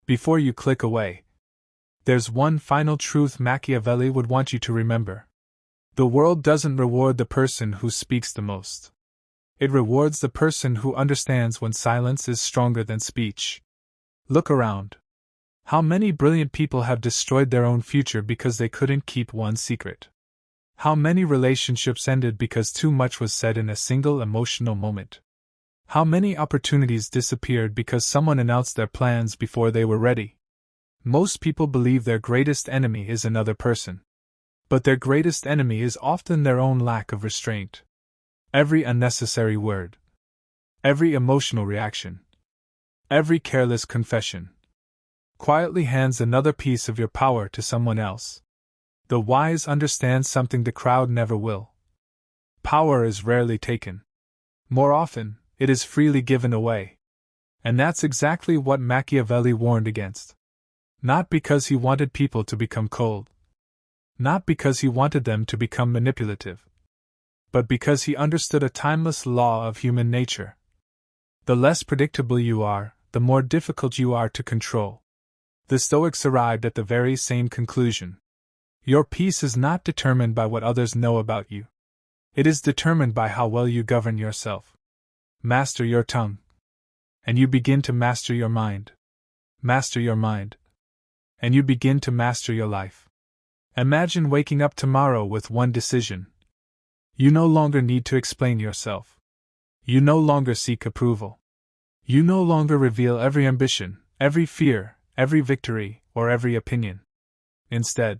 Before you click away, there's one final truth Machiavelli would want you to remember. The world doesn't reward the person who speaks the most. It rewards the person who understands when silence is stronger than speech. Look around. How many brilliant people have destroyed their own future because they couldn't keep one secret? How many relationships ended because too much was said in a single emotional moment? How many opportunities disappeared because someone announced their plans before they were ready? Most people believe their greatest enemy is another person. But their greatest enemy is often their own lack of restraint. Every unnecessary word, every emotional reaction, every careless confession quietly hands another piece of your power to someone else. The wise understand something the crowd never will. Power is rarely taken. More often, it is freely given away. And that's exactly what Machiavelli warned against. Not because he wanted people to become cold. Not because he wanted them to become manipulative. But because he understood a timeless law of human nature. The less predictable you are, the more difficult you are to control. The Stoics arrived at the very same conclusion. Your peace is not determined by what others know about you. It is determined by how well you govern yourself. Master your tongue, and you begin to master your mind. Master your mind, and you begin to master your life. Imagine waking up tomorrow with one decision. You no longer need to explain yourself. You no longer seek approval. You no longer reveal every ambition, every fear, every victory, or every opinion. Instead,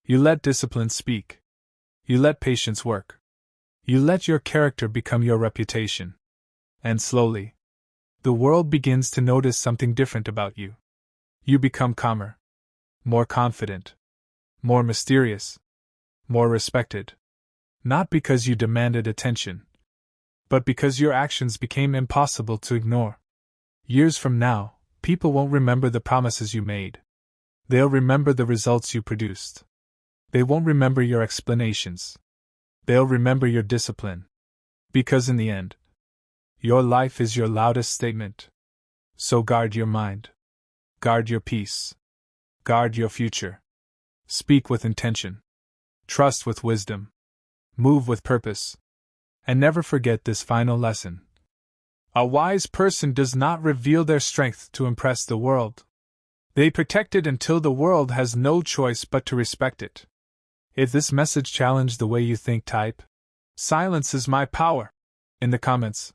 you let discipline speak. You let patience work. You let your character become your reputation. And slowly, the world begins to notice something different about you. You become calmer, more confident, more mysterious, more respected. Not because you demanded attention, but because your actions became impossible to ignore. Years from now, people won't remember the promises you made. They'll remember the results you produced. They won't remember your explanations. They'll remember your discipline. Because in the end, your life is your loudest statement. So guard your mind. Guard your peace. Guard your future. Speak with intention. Trust with wisdom. Move with purpose. And never forget this final lesson. A wise person does not reveal their strength to impress the world. They protect it until the world has no choice but to respect it. If this message challenged the way you think, type "Silence is my power" in the comments.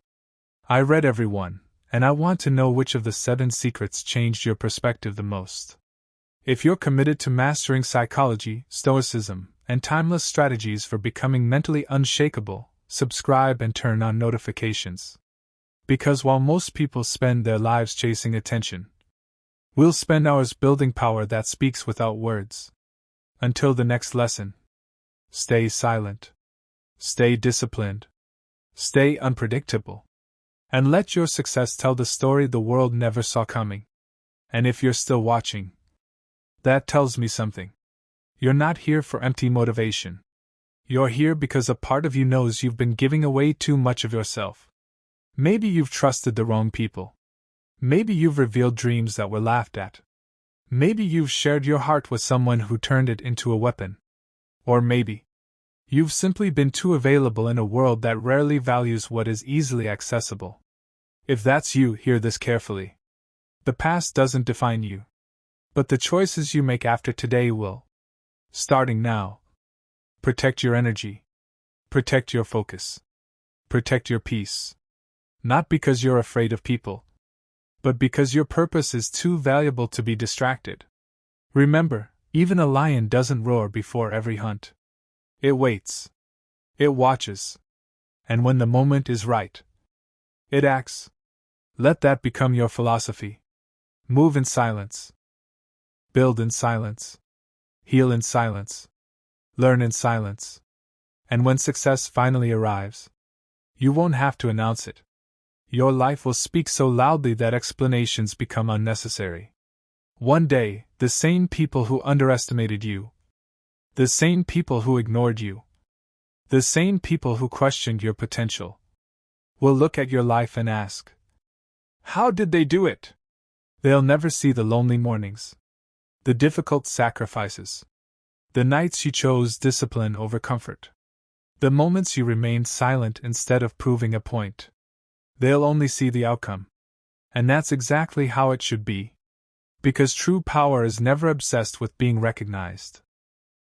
I read every one, and I want to know which of the 7 secrets changed your perspective the most. If you're committed to mastering psychology, stoicism, and timeless strategies for becoming mentally unshakable, subscribe and turn on notifications. Because while most people spend their lives chasing attention, we'll spend ours building power that speaks without words. Until the next lesson, stay silent, stay disciplined, stay unpredictable, and let your success tell the story the world never saw coming. And if you're still watching, that tells me something. You're not here for empty motivation. You're here because a part of you knows you've been giving away too much of yourself. Maybe you've trusted the wrong people. Maybe you've revealed dreams that were laughed at. Maybe you've shared your heart with someone who turned it into a weapon. Or maybe you've simply been too available in a world that rarely values what is easily accessible. If that's you, hear this carefully. The past doesn't define you. But the choices you make after today will. Starting now. Protect your energy. Protect your focus. Protect your peace. Not because you're afraid of people, but because your purpose is too valuable to be distracted. Remember, even a lion doesn't roar before every hunt. It waits. It watches. And when the moment is right, it acts. Let that become your philosophy. Move in silence. Build in silence. Heal in silence. Learn in silence. And when success finally arrives, you won't have to announce it. Your life will speak so loudly that explanations become unnecessary. One day, the same people who underestimated you, the same people who ignored you, the same people who questioned your potential, will look at your life and ask, "How did they do it?" They'll never see the lonely mornings, the difficult sacrifices, the nights you chose discipline over comfort, the moments you remained silent instead of proving a point. They'll only see the outcome. And that's exactly how it should be. Because true power is never obsessed with being recognized.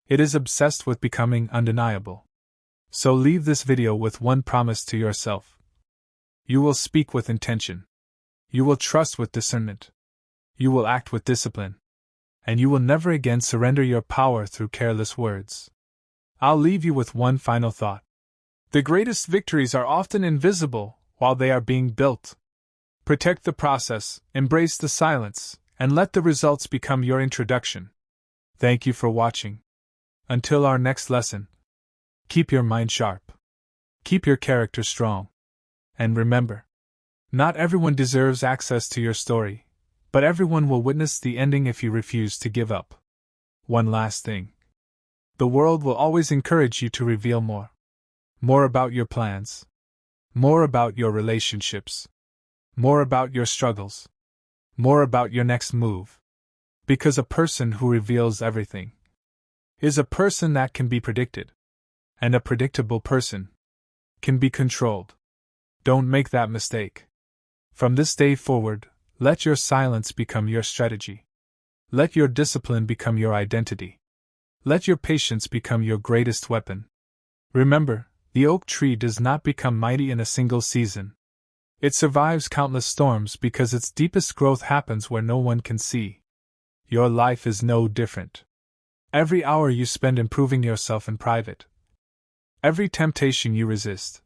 It is obsessed with becoming undeniable. So leave this video with one promise to yourself. You will speak with intention. You will trust with discernment. You will act with discipline. And you will never again surrender your power through careless words. I'll leave you with one final thought. The greatest victories are often invisible while they are being built. Protect the process, embrace the silence, and let the results become your introduction. Thank you for watching. Until our next lesson, keep your mind sharp. Keep your character strong. And remember, not everyone deserves access to your story, but everyone will witness the ending if you refuse to give up. One last thing. The world will always encourage you to reveal more. More about your plans. More about your relationships. More about your struggles. More about your next move. Because a person who reveals everything is a person that can be predicted. And a predictable person can be controlled. Don't make that mistake. From this day forward, let your silence become your strategy. Let your discipline become your identity. Let your patience become your greatest weapon. Remember, the oak tree does not become mighty in a single season. It survives countless storms because its deepest growth happens where no one can see. Your life is no different. Every hour you spend improving yourself in private. Every temptation you resist.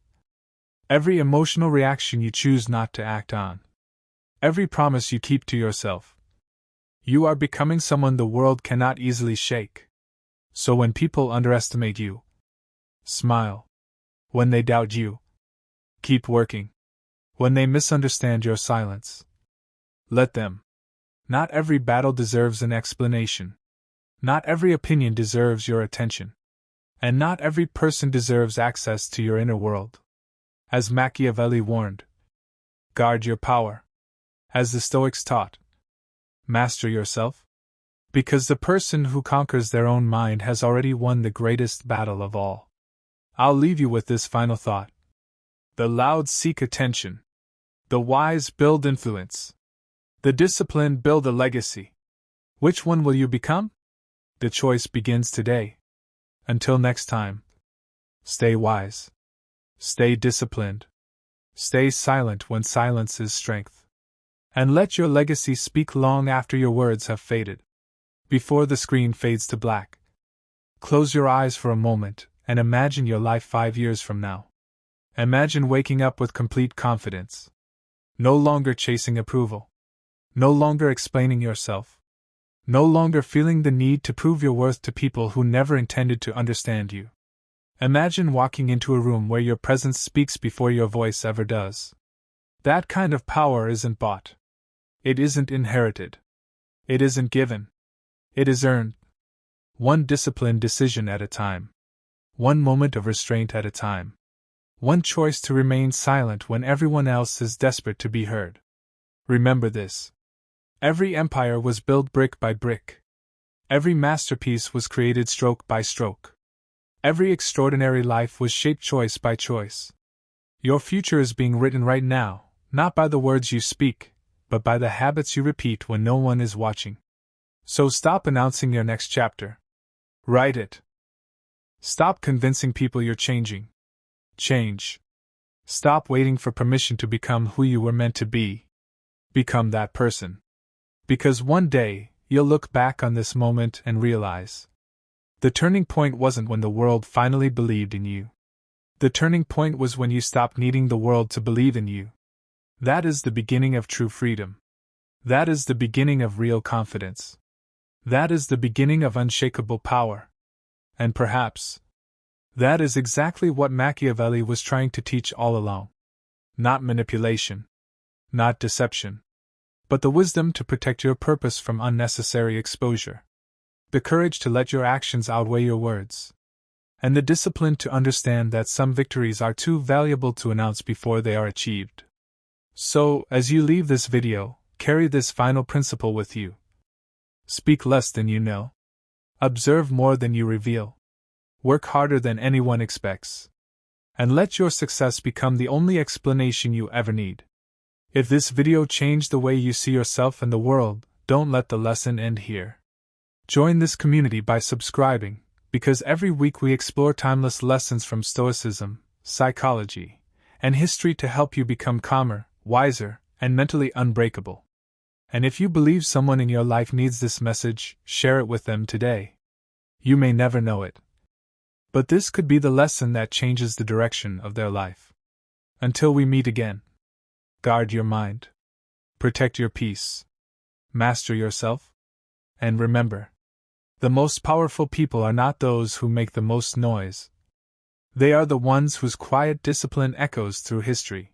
Every emotional reaction you choose not to act on. Every promise you keep to yourself. You are becoming someone the world cannot easily shake. So when people underestimate you, smile. When they doubt you, keep working. When they misunderstand your silence, let them. Not every battle deserves an explanation. Not every opinion deserves your attention. And not every person deserves access to your inner world. As Machiavelli warned, guard your power. As the Stoics taught, master yourself. Because the person who conquers their own mind has already won the greatest battle of all. I'll leave you with this final thought. The loud seek attention. The wise build influence. The disciplined build a legacy. Which one will you become? The choice begins today. Until next time, stay wise. Stay disciplined. Stay silent when silence is strength. And let your legacy speak long after your words have faded. Before the screen fades to black. Close your eyes for a moment and imagine your life 5 years from now. Imagine waking up with complete confidence. No longer chasing approval. No longer explaining yourself. No longer feeling the need to prove your worth to people who never intended to understand you. Imagine walking into a room where your presence speaks before your voice ever does. That kind of power isn't bought. It isn't inherited. It isn't given. It is earned. One disciplined decision at a time. One moment of restraint at a time. One choice to remain silent when everyone else is desperate to be heard. Remember this. Every empire was built brick by brick. Every masterpiece was created stroke by stroke. Every extraordinary life was shaped choice by choice. Your future is being written right now, not by the words you speak, but by the habits you repeat when no one is watching. So stop announcing your next chapter. Write it. Stop convincing people you're changing. Change. Stop waiting for permission to become who you were meant to be. Become that person. Because one day, you'll look back on this moment and realize. The turning point wasn't when the world finally believed in you. The turning point was when you stopped needing the world to believe in you. That is the beginning of true freedom. That is the beginning of real confidence. That is the beginning of unshakable power. And perhaps, that is exactly what Machiavelli was trying to teach all along. Not manipulation. Not deception. But the wisdom to protect your purpose from unnecessary exposure. The courage to let your actions outweigh your words. And the discipline to understand that some victories are too valuable to announce before they are achieved. So, as you leave this video, carry this final principle with you. Speak less than you know. Observe more than you reveal. Work harder than anyone expects. And let your success become the only explanation you ever need. If this video changed the way you see yourself and the world, don't let the lesson end here. Join this community by subscribing, because every week we explore timeless lessons from Stoicism, psychology, and history to help you become calmer, wiser, and mentally unbreakable. And if you believe someone in your life needs this message, share it with them today. You may never know it, but this could be the lesson that changes the direction of their life. Until we meet again, guard your mind, protect your peace, master yourself, and remember, the most powerful people are not those who make the most noise. They are the ones whose quiet discipline echoes through history.